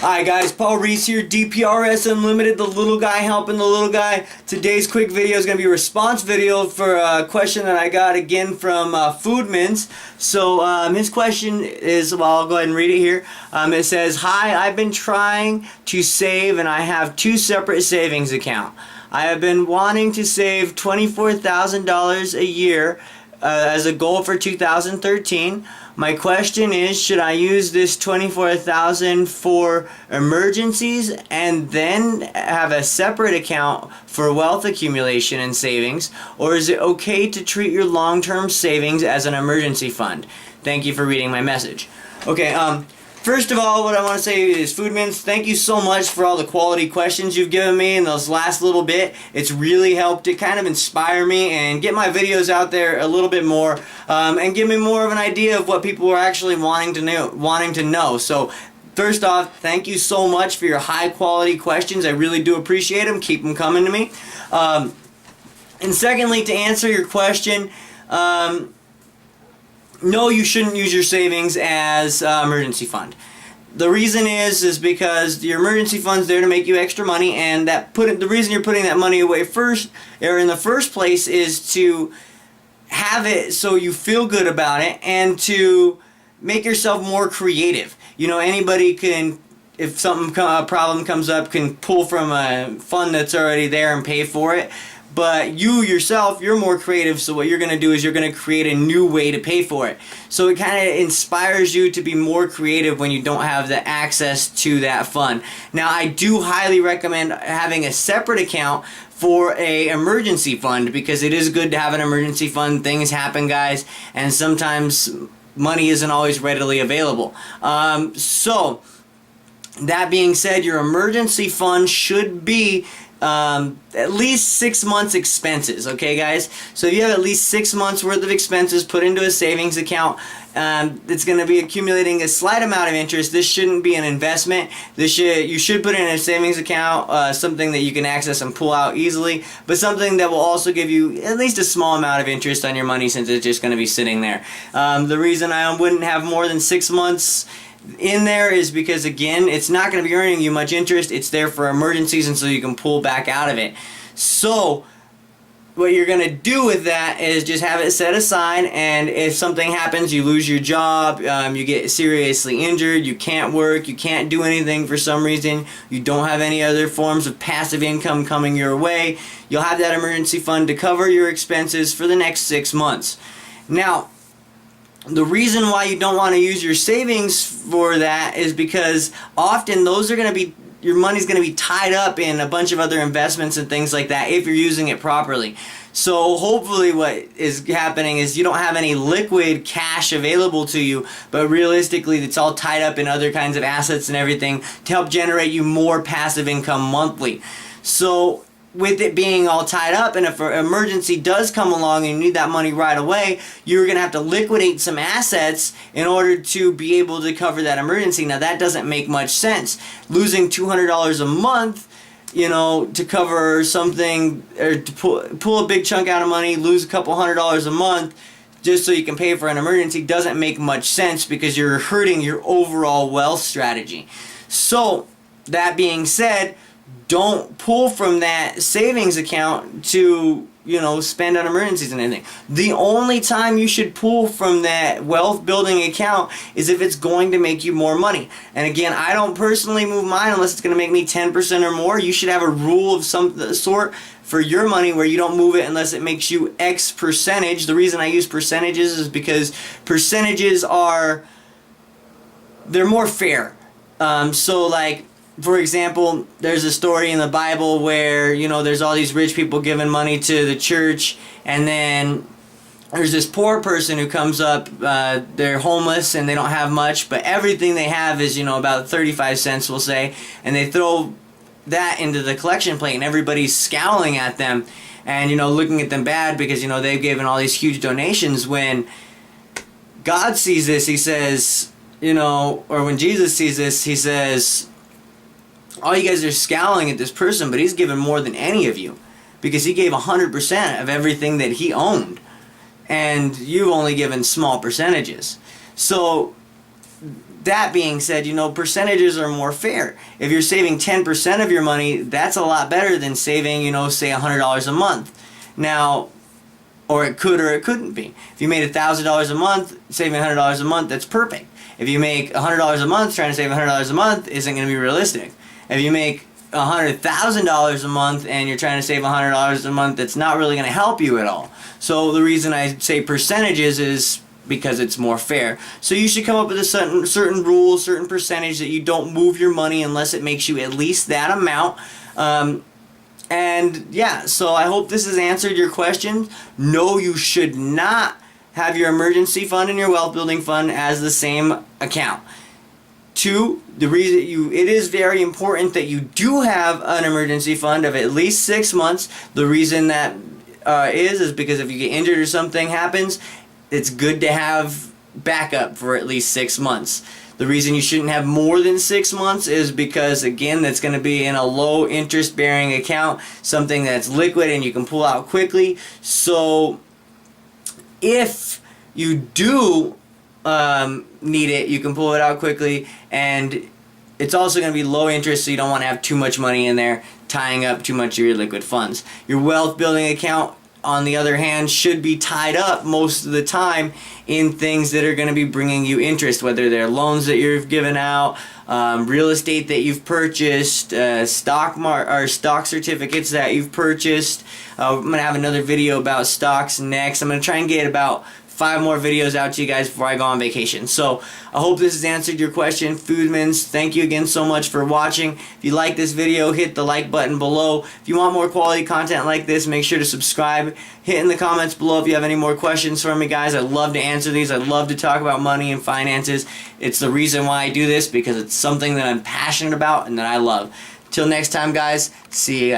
Hi guys, Paul Reese here, DPRS Unlimited, the little guy helping the little guy. Today's quick video is going to be a response video for a question that I got again from Foodmens. So his question is, well, I'll go ahead and read it here. It says, "Hi, I've been trying to save and I have two separate savings accounts. I have been wanting to save $24,000 a year as a goal for 2013. My question is, should I use this $24,000 for emergencies and then have a separate account for wealth accumulation and savings, or is it okay to treat your long-term savings as an emergency fund? Thank you for reading my message." Okay, first of all, what I want to say is, Foodmens, thank you so much for all the quality questions you've given me in those last little bit. It's really helped to kind of inspire me and get my videos out there a little bit more, and give me more of an idea of what people are actually wanting to know. So, first off, thank you so much for your high quality questions. I really do appreciate them. Keep them coming to me. And secondly, to answer your question, no, you shouldn't use your savings as emergency fund. The reason is because your emergency fund's there to make you extra money, and the reason you're putting that money away first, or in the first place, is to have it so you feel good about it and to make yourself more creative. You know, anybody can, if a problem comes up, can pull from a fund that's already there and pay for it. But you yourself, you're more creative, so what you're going to do is you're going to create a new way to pay for it. So it kind of inspires you to be more creative when you don't have the access to that fund. Now, I do highly recommend having a separate account for a emergency fund, because it is good to have an emergency fund. Things happen, guys, and sometimes money isn't always readily available. So, that being said, your emergency fund should be at least 6 months expenses, okay guys? So if you have at least 6 months worth of expenses put into a savings account, it's going to be accumulating a slight amount of interest. This shouldn't be an investment. You should put in a savings account, something that you can access and pull out easily, but something that will also give you at least a small amount of interest on your money, since it's just going to be sitting there. The reason I wouldn't have more than 6 months in there is because, again, it's not going to be earning you much interest. It's there for emergencies, and so you can pull back out of it. So what you're going to do with that is just have it set aside, and if something happens, you lose your job, you get seriously injured, you can't work, you can't do anything for some reason, you don't have any other forms of passive income coming your way, you'll have that emergency fund to cover your expenses for the next 6 months. Now, the reason why you don't want to use your savings for that is because often those are going to be, your money's going to be tied up in a bunch of other investments and things like that if you're using it properly. So hopefully what is happening is you don't have any liquid cash available to you, but realistically it's all tied up in other kinds of assets and everything to help generate you more passive income monthly. So with it being all tied up, and if an emergency does come along and you need that money right away, you're going to have to liquidate some assets in order to be able to cover that emergency. Now, that doesn't make much sense. Losing $200 a month, you know, to cover something, or to pull a big chunk out of money, lose a couple $100s a month just so you can pay for an emergency, doesn't make much sense, because you're hurting your overall wealth strategy. So, that being said, don't pull from that savings account to, you know, spend on emergencies and anything. The only time you should pull from that wealth building account is if it's going to make you more money. And again, I don't personally move mine unless it's going to make me 10% or more. You should have a rule of some sort for your money where you don't move it unless it makes you X percentage. The reason I use percentages is because percentages they're more fair. So like, for example, there's a story in the Bible where, you know, there's all these rich people giving money to the church, and then there's this poor person who comes up, they're homeless and they don't have much, but everything they have is, you know, about 35 cents, we'll say, and they throw that into the collection plate, and everybody's scowling at them and, you know, looking at them bad because, you know, they've given all these huge donations. When God sees this, he says, you know, or when Jesus sees this, he says, all you guys are scowling at this person, but he's given more than any of you, because he gave 100% of everything that he owned, and you've only given small percentages. So that being said, you know, percentages are more fair. If you're saving 10% of your money, that's a lot better than saving, you know, say $100 a month. Now, or it could or it couldn't be. If you made $1,000 a month, saving $100 a month, that's perfect. If you make $100 a month, trying to save $100 a month isn't going to be realistic. If you make $100,000 a month and you're trying to save $100 a month, that's not really going to help you at all. So the reason I say percentages is because it's more fair. So you should come up with a certain rule, certain percentage that you don't move your money unless it makes you at least that amount. And yeah, so I hope this has answered your question. No, you should not have your emergency fund and your wealth building fund as the same account. 2, the reason it is very important that you do have an emergency fund of at least 6 months. The reason that is because if you get injured or something happens, it's good to have backup for at least 6 months. The reason you shouldn't have more than 6 months is because, again, that's going to be in a low interest bearing account, something that's liquid and you can pull out quickly. So if you do need it, you can pull it out quickly, and it's also going to be low interest, so you don't want to have too much money in there tying up too much of your liquid funds. Your wealth building account, on the other hand, should be tied up most of the time in things that are going to be bringing you interest, whether they're loans that you've given out, real estate that you've purchased, stock certificates that you've purchased. I'm going to have another video about stocks next. I'm going to try and get about 5 more videos out to you guys before I go on vacation. So I hope this has answered your question, Foodmens. Thank you again so much for watching. If you like this video, hit the like button below. If you want more quality content like this, make sure to subscribe. Hit in the comments below if you have any more questions for me, guys. I'd love to answer these. I'd love to talk about money and finances. It's the reason why I do this, because it's something that I'm passionate about and that I love. Till next time, guys. See ya.